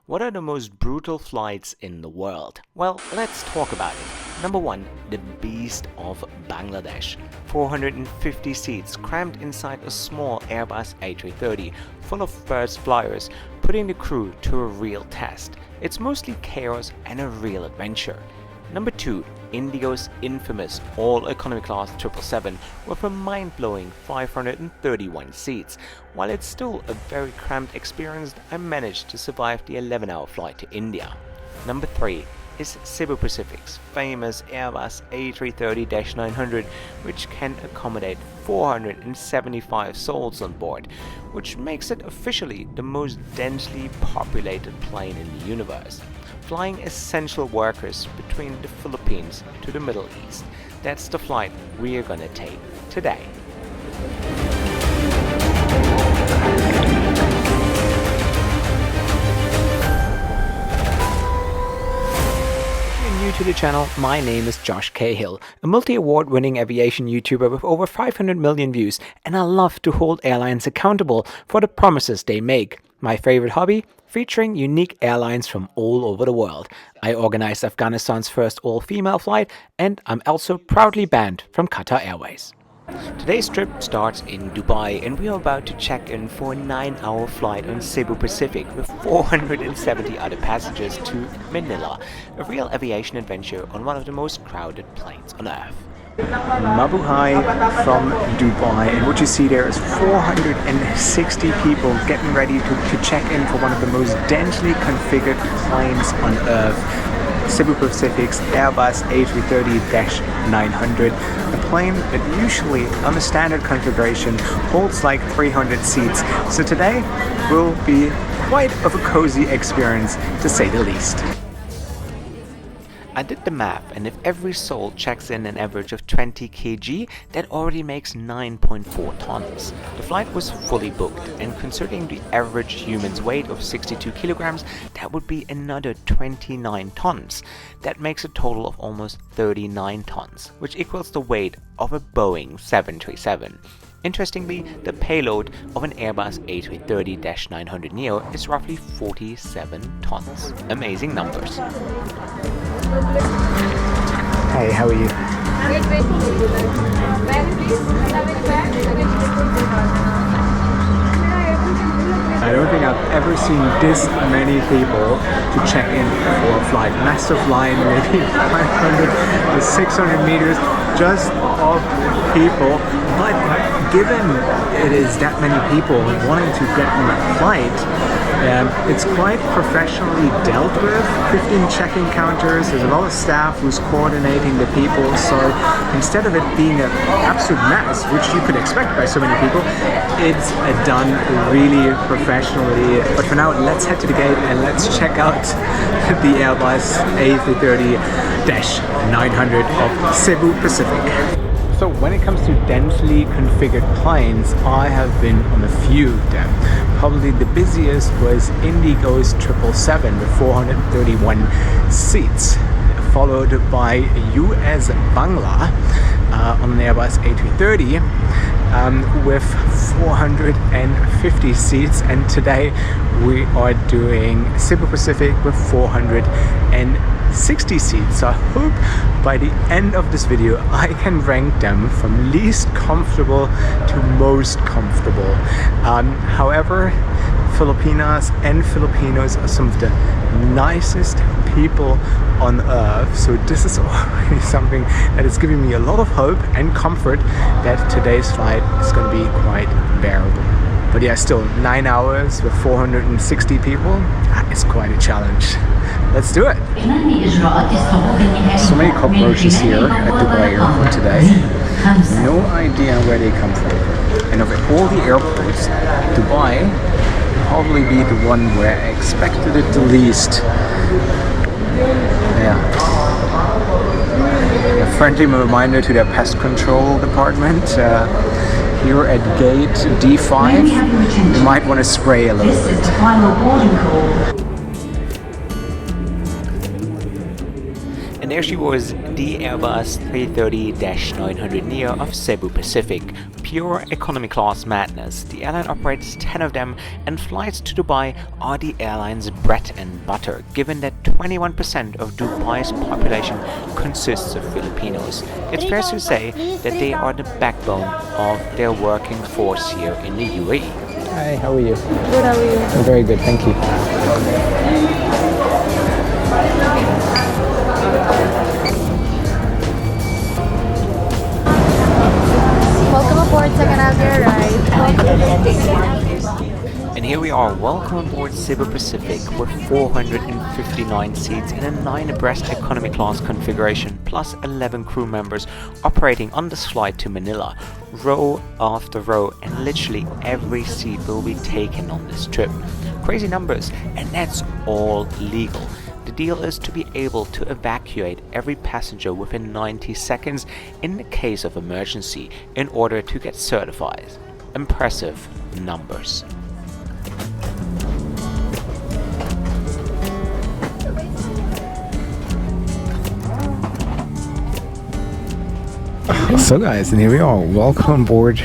What are the most brutal flights in the world? Well, let's talk about it. Number 1. The Beast of Bangladesh. 450 seats crammed inside a small Airbus A330 full of first flyers, putting the crew to a real test. It's mostly chaos and a real adventure. Number 2. Indigo's infamous all-economy class 777 with a mind-blowing 531 seats. While it's still a very cramped experience, I managed to survive the 11-hour flight to India. Number 3 is Cebu Pacific's famous Airbus A330-900, which can accommodate 475 souls on board, which makes it officially the most densely populated plane in the universe, flying essential workers between the Philippines to the Middle East. That's the flight we're gonna take today. New to the channel, my name is Josh Cahill, a multi-award winning aviation YouTuber with over 500 million views, and I love to hold airlines accountable for the promises they make. My favorite hobby? Featuring unique airlines from all over the world. I organized Afghanistan's first all-female flight, and I'm also proudly banned from Qatar Airways. Today's trip starts in Dubai, and we are about to check in for a 9-hour flight on Cebu Pacific with 470 other passengers to Manila, a real aviation adventure on one of the most crowded planes on Earth. Mabuhay from Dubai, and what you see there is 460 people getting ready to check in for one of the most densely configured planes on Earth. Cebu Pacific's Airbus A330-900, a plane that usually on a standard configuration holds like 300 seats. So today will be quite of a cozy experience, to say the least. I did the math, and if every soul checks in an average of 20 kg, that already makes 9.4 tons. The flight was fully booked, and considering the average human's weight of 62 kilograms, that would be another 29 tons. That makes a total of almost 39 tons, which equals the weight of a Boeing 737. Interestingly, the payload of an Airbus A330-900neo is roughly 47 tons. Amazing numbers. Hey, how are you? I don't think I've ever seen this many people to check in for a flight. Massive line, maybe 500 to 600 meters just of people. But given it is that many people wanting to get on that flight, it's quite professionally dealt with. 15 check-in counters, there's a lot of staff who's coordinating the people, so instead of it being an absolute mess, which you could expect by so many people, it's done really professionally. But for now, let's head to the gate and let's check out the Airbus A330-900 of Cebu Pacific. So when it comes to densely configured planes, I have been on a few of them. Probably the busiest was Indigo's 777 with 431 seats, followed by US Bangla on an Airbus A330 with 450 seats, and today we are doing Cebu Pacific with 460 seats. So I hope by the end of this video I can rank them from least comfortable to most comfortable. However, Filipinas and Filipinos are some of the nicest people on earth, so this is already something that is giving me a lot of hope and comfort that today's flight is going to be quite bearable. But yeah, still 9 hours with 460 people, that is quite a challenge. Let's do it! So many cockroaches here at Dubai Airport today. No idea where they come from. And of all the airports, Dubai will probably be the one where I expected it the least. Yeah. A friendly reminder to their pest control department. Here at gate D5, you might want to spray a little bit. And there she was, the Airbus A330-900neo of Cebu Pacific. pure economy class madness. The airline operates 10 of them, and flights to Dubai are the airline's bread and butter, given that 21% of Dubai's population consists of Filipinos. It's fair to say that they are the backbone of their working force here in the UAE. Hi, how are you? Good, how are you? I'm very good, thank you. Welcome aboard, second out your ride. And here we are, welcome aboard Cebu Pacific with 459 seats in a 9-abreast economy class configuration, plus 11 crew members operating on this flight to Manila, row after row, and literally every seat will be taken on this trip. Crazy numbers, and that's all legal. The deal is to be able to evacuate every passenger within 90 seconds in the case of emergency in order to get certified. Impressive numbers. So guys, and here we are, welcome on board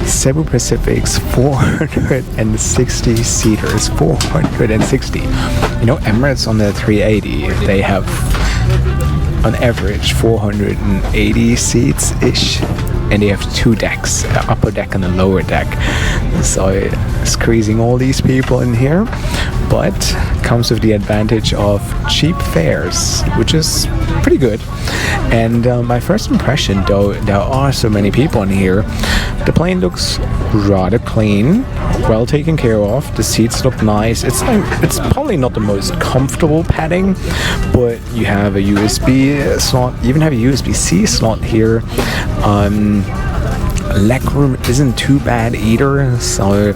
Cebu Pacific's 460 seaters, 460. You know, Emirates on the 380, they have on average 480 seats-ish, and they have 2 decks, an upper deck and a lower deck. So squeezing all these people in here, but comes with the advantage of cheap fares, which is pretty good. And my first impression, though there are so many people in here, the plane looks rather clean, well taken care of. The seats look nice. It's probably not the most comfortable padding, but you have a USB slot, you even have a USB-C slot here. Legroom isn't too bad either, so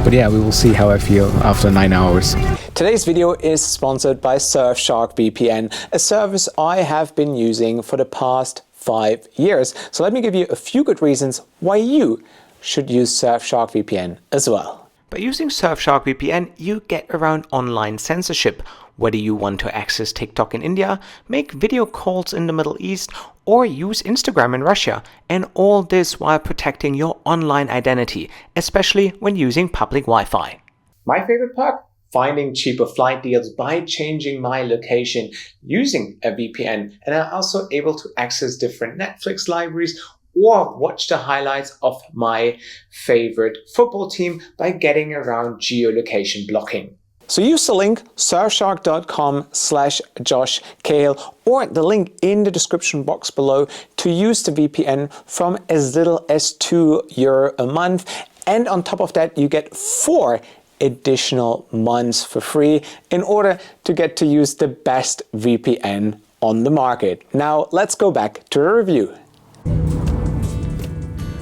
but yeah, we will see how I feel after 9 hours. Today's video is sponsored by Surfshark VPN, a service I have been using for the past 5 years. So let me give you a few good reasons why you should use Surfshark VPN as well. By using Surfshark VPN, you get around online censorship. Whether you want to access TikTok in India, make video calls in the Middle East, or use Instagram in Russia, and all this while protecting your online identity, especially when using public Wi-Fi. My favorite perk? Finding cheaper flight deals by changing my location using a VPN, and I'm also able to access different Netflix libraries or watch the highlights of my favorite football team by getting around geolocation blocking. So use the link surfshark.com/Josh Cahill or the link in the description box below to use the VPN from as little as €2 a month. And on top of that, you get 4 additional months for free in order to get to use the best VPN on the market. Now let's go back to the review.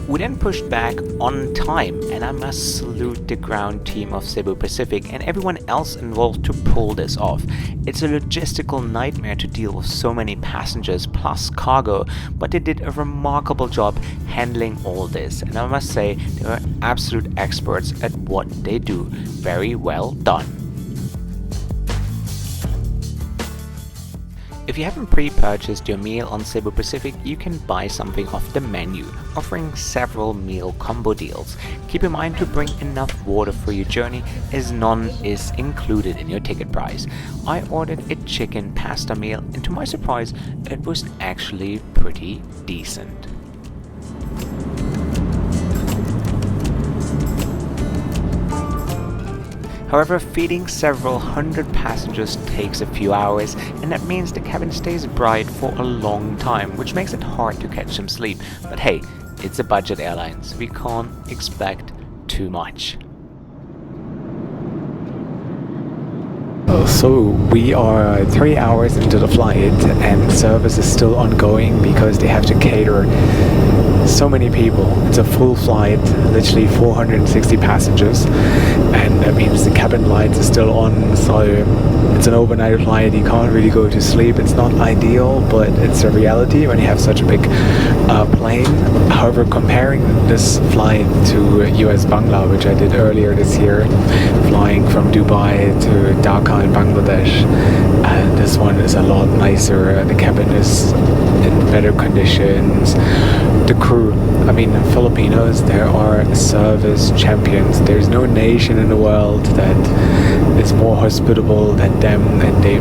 We then pushed back on time, and I must salute the ground team of Cebu Pacific and everyone else involved to pull this off. It's a logistical nightmare to deal with so many passengers plus cargo, but they did a remarkable job handling all this, and I must say they are absolute experts at what they do. Very well done. If you haven't pre-purchased your meal on Cebu Pacific, you can buy something off the menu, offering several meal combo deals. Keep in mind to bring enough water for your journey, as none is included in your ticket price. I ordered a chicken pasta meal, and to my surprise, it was actually pretty decent. However, feeding several hundred passengers takes a few hours, and that means the cabin stays bright for a long time, which makes it hard to catch some sleep. But hey, it's a budget airline, so we can't expect too much. So we are 3 hours into the flight, and service is still ongoing because they have to cater so many people. It's a full flight, literally 460 passengers, and that means the cabin lights are still on, so it's an overnight flight. You can't really go to sleep. It's not ideal, but it's a reality when you have such a big plane. However, comparing this flight to US Bangla, which I did earlier this year, flying from Dubai to Dhaka in Bangladesh, This one is a lot nicer. The cabin is in better conditions. The crew, I mean, Filipinos, there are service champions. There's no nation in the world that is more hospitable than them, and they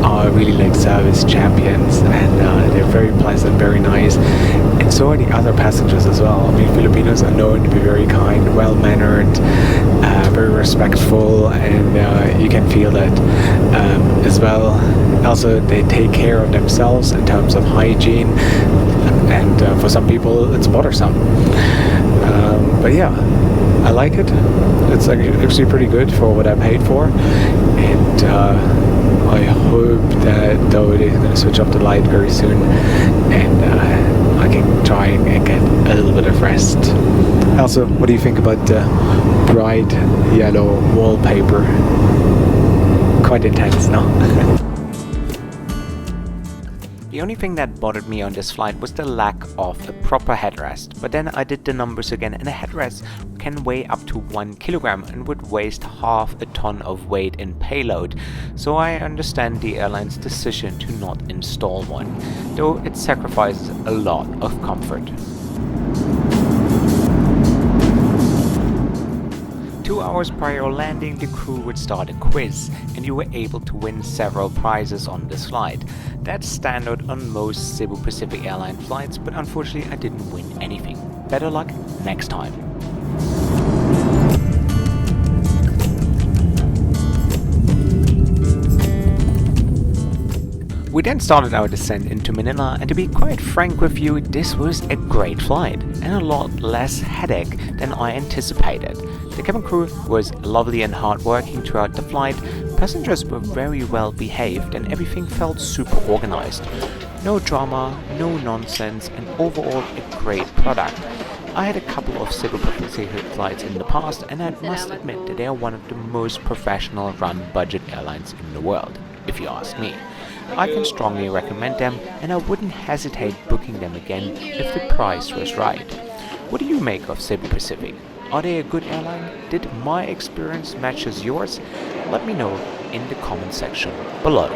are really like service champions, and they're very pleasant, very nice, and so are the other passengers as well. I mean, Filipinos are known to be very kind, well-mannered, very respectful, and you can feel that as well. Also, they take care of themselves in terms of hygiene, and for some people it's bothersome, but yeah, I like it. It's actually pretty good for what I paid for, and I hope that though they're going to switch off the light very soon, and I can try and get a little bit of rest. Also, what do you think about the bright yellow wallpaper? Quite intense, no? The only thing that bothered me on this flight was the lack of a proper headrest, but then I did the numbers again, and a headrest can weigh up to 1 kilogram and would waste half a ton of weight in payload, so I understand the airline's decision to not install one, though it sacrifices a lot of comfort. 2 hours prior landing, the crew would start a quiz, and you were able to win several prizes on this flight. That's standard on most Cebu Pacific Airline flights, but unfortunately I didn't win anything. Better luck next time. We then started our descent into Manila, and to be quite frank with you, this was a great flight and a lot less headache than I anticipated. The cabin crew was lovely and hardworking throughout the flight, passengers were very well behaved, and everything felt super organized. No drama, no nonsense, and overall a great product. I had a couple of Cebu Pacific flights in the past, and I must admit that they are one of the most professional run budget airlines in the world, if you ask me. I can strongly recommend them, and I wouldn't hesitate booking them again if the price was right. What do you make of Cebu Pacific? Are they a good airline? Did my experience matches yours? Let me know in the comment section below.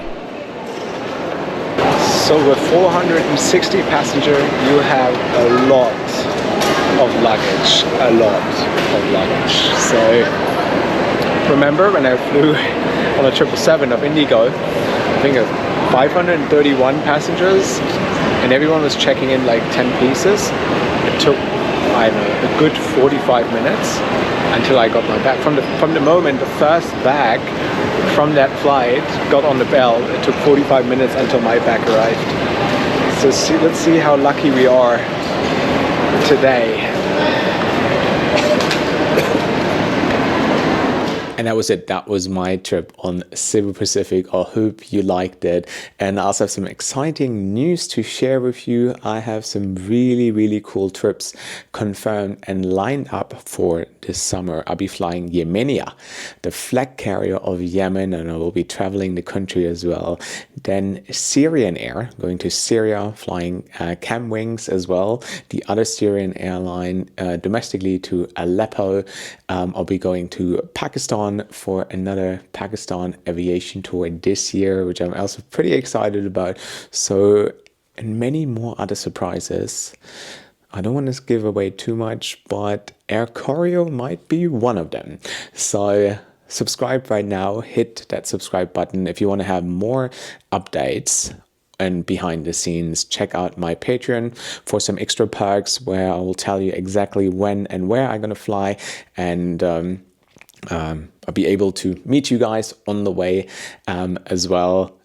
So with 460 passengers, you have a lot of luggage, So remember when I flew on a 777 of Indigo, I think of 531 passengers, and everyone was checking in like 10 pieces. It took, I don't know, a good 45 minutes until I got my bag. From the moment the first bag from that flight got on the bell, it took 45 minutes until my bag arrived. So let's see how lucky we are today. And that was it. That was my trip on Cebu Pacific. I hope you liked it. And I also have some exciting news to share with you. I have some really cool trips confirmed and lined up for this summer. I'll be flying Yemenia, the flag carrier of Yemen, and I will be traveling the country as well. Then Syrian Air, going to Syria, flying Camwings as well. The other Syrian airline domestically to Aleppo. I'll be going to Pakistan for another Pakistan aviation tour this year, which I'm also pretty excited about. So, and many more other surprises. I don't want to give away too much, but Air Koryo might be one of them. So subscribe right now, hit that subscribe button. If you want to have more updates and behind the scenes, check out my Patreon for some extra perks where I will tell you exactly when and where I'm going to fly, and I'll be able to meet you guys on the way as well.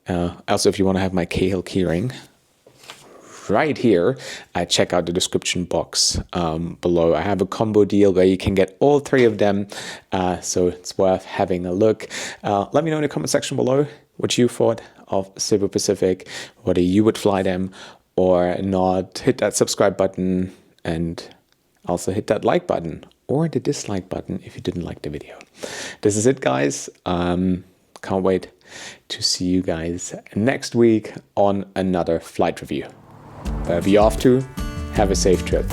Also, if you want to have my Cahill keyring right here, check out the description box below. I have a combo deal where you can get all three of them, so it's worth having a look. Let me know in the comment section below what you thought of Cebu Pacific, whether you would fly them or not. Hit that subscribe button and also hit that like button or the dislike button if you didn't like the video. This is it, guys. Can't wait to see you guys next week on another flight review. Wherever you're off to, have a safe trip.